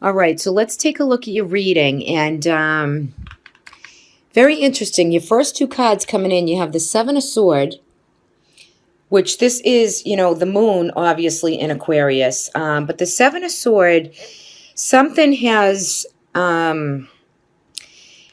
All right, so let's take a look at your reading. And very interesting. Your first two cards coming in, you have the Seven of Swords, which this is, the moon, obviously, in Aquarius. But the Seven of Swords, something has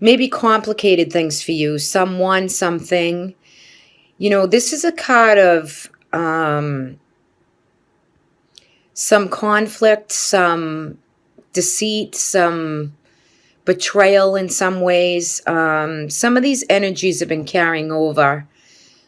maybe complicated things for you. Someone, something. This is a card of some conflict, some deceit, some betrayal in some ways. Some of these energies have been carrying over.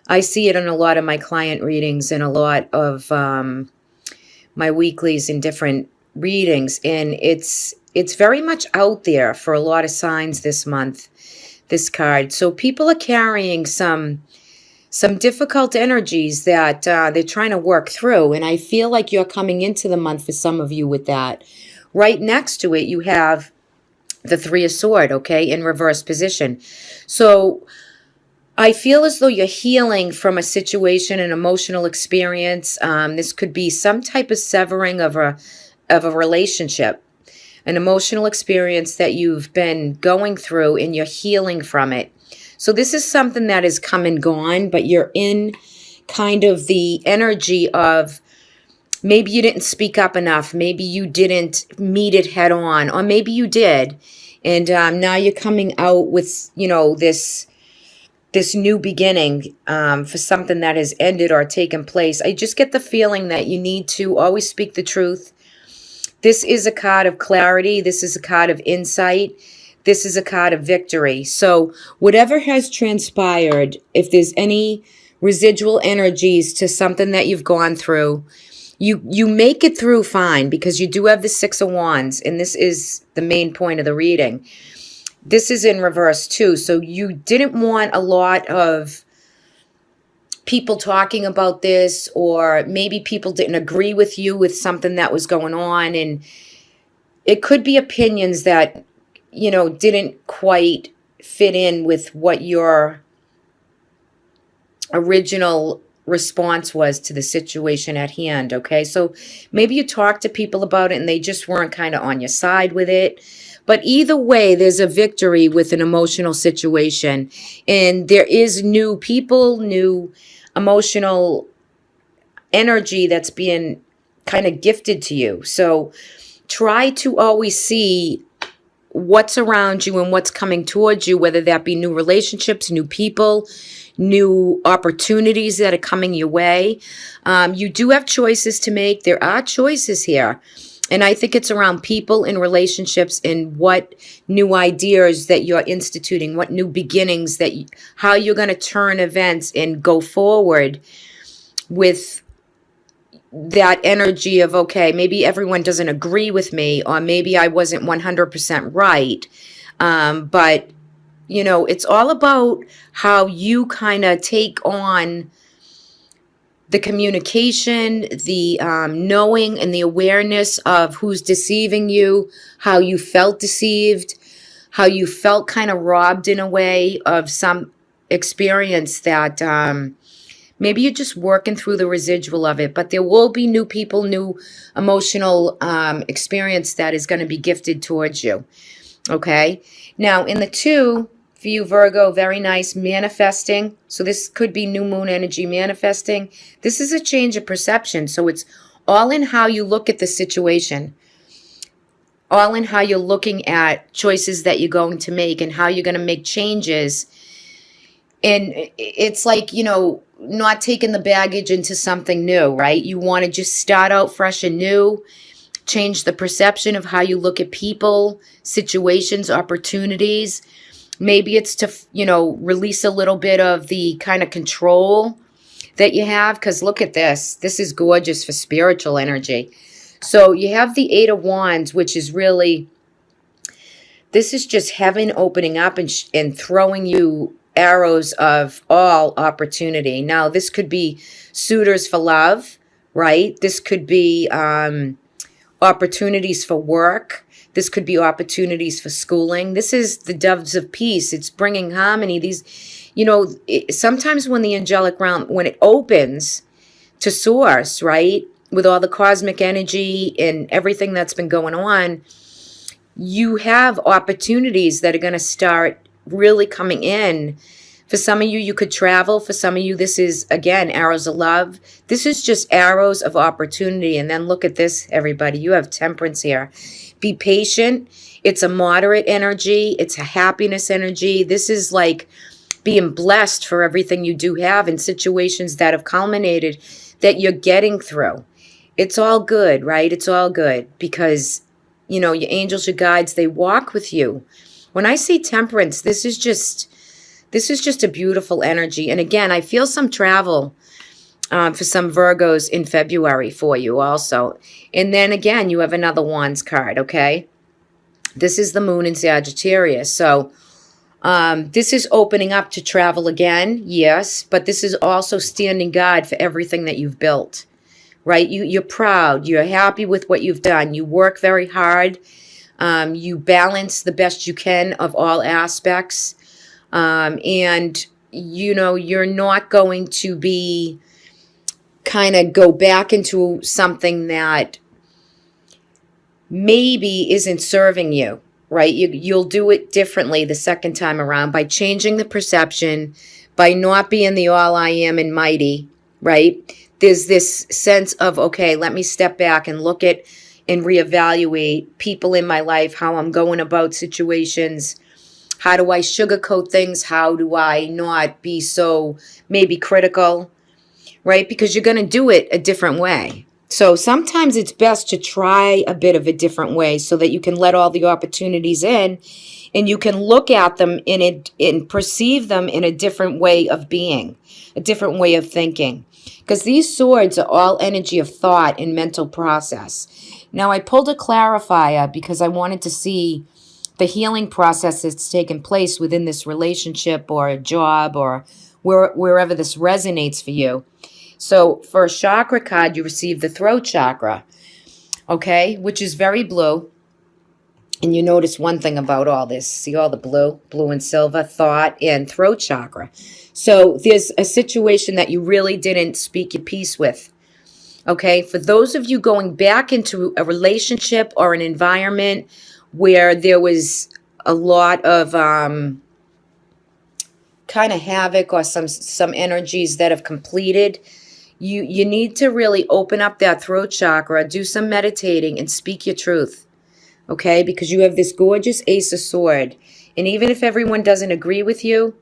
I see it in a lot of my client readings and a lot of my weeklies and different readings. And it's very much out there for a lot of signs this month, this card. So people are carrying some difficult energies that they're trying to work through. And I feel like you're coming into the month for some of you with that. Right next to it, you have the Three of Swords, okay, in reverse position. So I feel as though you're healing from a situation, an emotional experience. This could be some type of severing of a relationship, an emotional experience that you've been going through and you're healing from it. So this is something that is come and gone, but you're in kind of the energy of maybe you didn't speak up enough. Maybe you didn't meet it head on, or maybe you did. And now you're coming out with, this new beginning for something that has ended or taken place. I just get the feeling that you need to always speak the truth. This is a card of clarity. This is a card of insight. This is a card of victory. So whatever has transpired, if there's any residual energies to something that you've gone through, you make it through fine, because you do have the Six of Wands, and this is the main point of the reading. This is in reverse too. So you didn't want a lot of people talking about this, or maybe people didn't agree with you with something that was going on. And it could be opinions that, didn't quite fit in with what your original response was to the situation at hand, okay? So maybe you talked to people about it and they just weren't kind of on your side with it. But either way, there's a victory with an emotional situation. And there is new people, new emotional energy that's being kind of gifted to you. So try to always see what's around you and what's coming towards you, whether that be new relationships, new people, new opportunities that are coming your way. You do have choices to make. There are choices here. And I think it's around people and relationships and what new ideas that you're instituting, what new beginnings, how you're going to turn events and go forward with that energy of, okay, maybe everyone doesn't agree with me, or maybe I wasn't 100% right. But, it's all about how you kind of take on the communication, the knowing and the awareness of who's deceiving you, how you felt deceived, how you felt kind of robbed in a way of some experience that maybe you're just working through the residual of it. But there will be new people, new emotional experience that is going to be gifted towards you. Okay? Now, in the two, for you, Virgo, very nice, manifesting. So this could be new moon energy manifesting. This is a change of perception. So it's all in how you look at the situation, all in how you're looking at choices that you're going to make and how you're going to make changes. And it's like, not taking the baggage into something new, right? You want to just start out fresh and new, change the perception of how you look at people, situations, opportunities. Maybe it's to, release a little bit of the kind of control that you have. Because look at this. This is gorgeous for spiritual energy. So you have the Eight of Wands, which is really, this is just heaven opening up and throwing you arrows of all opportunity. Now, this could be suitors for love, right? This could be opportunities for work. This could be opportunities for schooling. This is the doves of peace. It's bringing harmony. These, sometimes when the angelic realm, when it opens to source, right, with all the cosmic energy and everything that's been going on, you have opportunities that are going to start really coming in. For some of you, you could travel. For some of you, this is, again, arrows of love. This is just arrows of opportunity. And then look at this, everybody. You have temperance here. Be patient. It's a moderate energy. It's a happiness energy. This is like being blessed for everything you do have in situations that have culminated that you're getting through. It's all good, right? It's all good because, your angels, your guides, they walk with you. When I say temperance, this is just a beautiful energy. And again, I feel some travel for some Virgos in February for you also. And then again, you have another Wands card, okay? This is the moon in Sagittarius. So this is opening up to travel again, yes, but this is also standing guard for everything that you've built, right? You're proud. You're happy with what you've done. You work very hard. You balance the best you can of all aspects. And, you're not going to be kind of go back into something that maybe isn't serving you, right? You'll do it differently the second time around by changing the perception, by not being the all I am and mighty, right? There's this sense of, okay, let me step back and look at and reevaluate people in my life, how I'm going about situations. How do I sugarcoat things? How do I not be so maybe critical, right? Because you're going to do it a different way. So sometimes it's best to try a bit of a different way so that you can let all the opportunities in and you can look at them in it and perceive them in a different way of being, a different way of thinking. Because these swords are all energy of thought and mental process. Now, I pulled a clarifier because I wanted to see the healing process that's taken place within this relationship or a job or wherever this resonates for you. So for a chakra card, you receive the throat chakra, okay, which is very blue. And you notice one thing about all this. See all the blue and silver, thought, and throat chakra. So there's a situation that you really didn't speak your piece with. Okay, for those of you going back into a relationship or an environment where there was a lot of kind of havoc or some energies that have completed, you need to really open up that throat chakra, do some meditating, and speak your truth. Okay, because you have this gorgeous Ace of Sword. And even if everyone doesn't agree with you,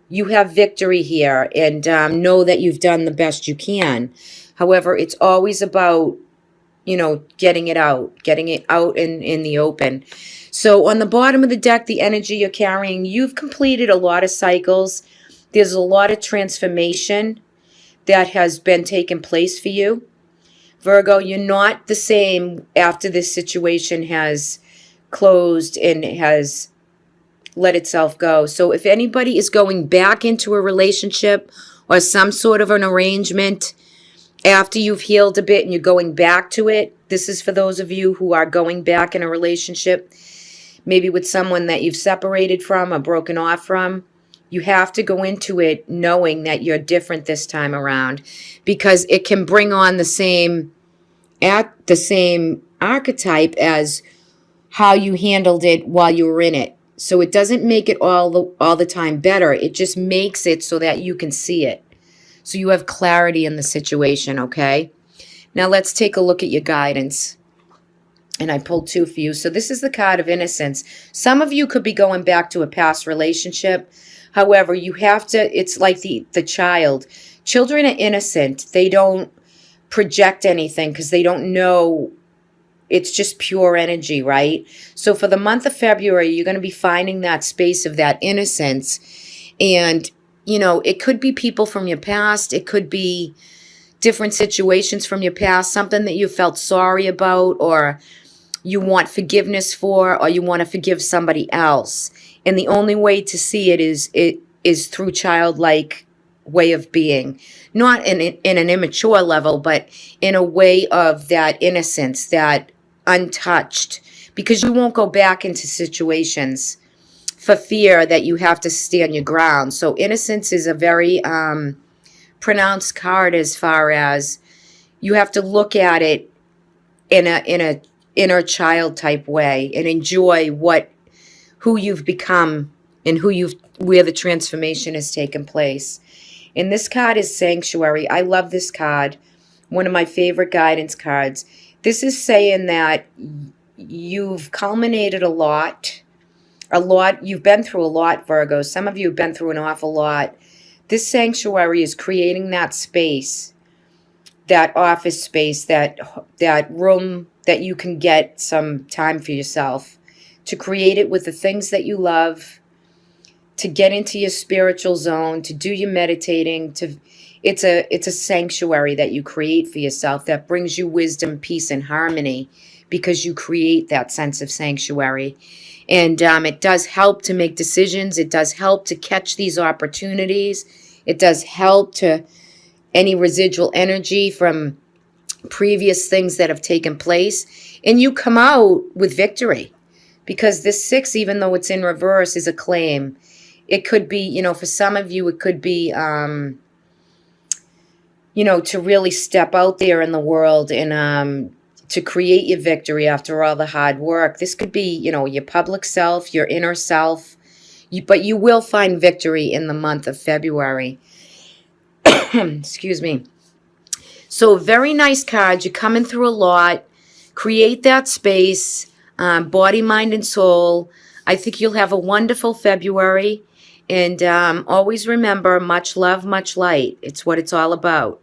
you have victory here and know that you've done the best you can. However, it's always about, getting it out in the open. So on the bottom of the deck, the energy you're carrying, you've completed a lot of cycles. There's a lot of transformation that has been taking place for you. Virgo, you're not the same after this situation has closed and has let itself go. So if anybody is going back into a relationship or some sort of an arrangement after you've healed a bit and you're going back to it, this is for those of you who are going back in a relationship, maybe with someone that you've separated from or broken off from. You have to go into it knowing that you're different this time around because it can bring on the same archetype as how you handled it while you were in it. So it doesn't make it all the time better. It just makes it so that you can see it. So you have clarity in the situation, okay? Now let's take a look at your guidance. And I pulled two for you. So this is the card of innocence. Some of you could be going back to a past relationship. However, you have to, it's like the child. Children are innocent. They don't project anything because they don't know. It's just pure energy, right? So for the month of February, you're going to be finding that space of that innocence. And, it could be people from your past. It could be different situations from your past, something that you felt sorry about or you want forgiveness for or you want to forgive somebody else. And the only way to see it is through childlike way of being, not in an immature level, but in a way of that innocence, that untouched, because you won't go back into situations for fear that you have to stand your ground. So innocence is a very pronounced card as far as you have to look at it in inner child type way and enjoy who you've become and where the transformation has taken place. And this card is Sanctuary. I love this card. One of my favorite guidance cards. This is saying that you've culminated a lot. You've been through a lot, Virgo. Some of you have been through an awful lot. This sanctuary is creating that space, that office space, that room that you can get some time for yourself, to create it with the things that you love, to get into your spiritual zone, to do your meditating. It's a sanctuary that you create for yourself that brings you wisdom, peace, and harmony, because you create that sense of sanctuary. And it does help to make decisions. It does help to catch these opportunities. It does help to any residual energy from previous things that have taken place. And you come out with victory, because this 6, even though it's in reverse, is a claim. It could be, for some of you, it could be, to really step out there in the world and to create your victory after all the hard work. This could be, your public self, your inner self, but you will find victory in the month of February. Excuse me. So very nice card. You're coming through a lot. Create that space, body, mind, and soul. I think you'll have a wonderful February. And always remember, much love, much light. It's what it's all about.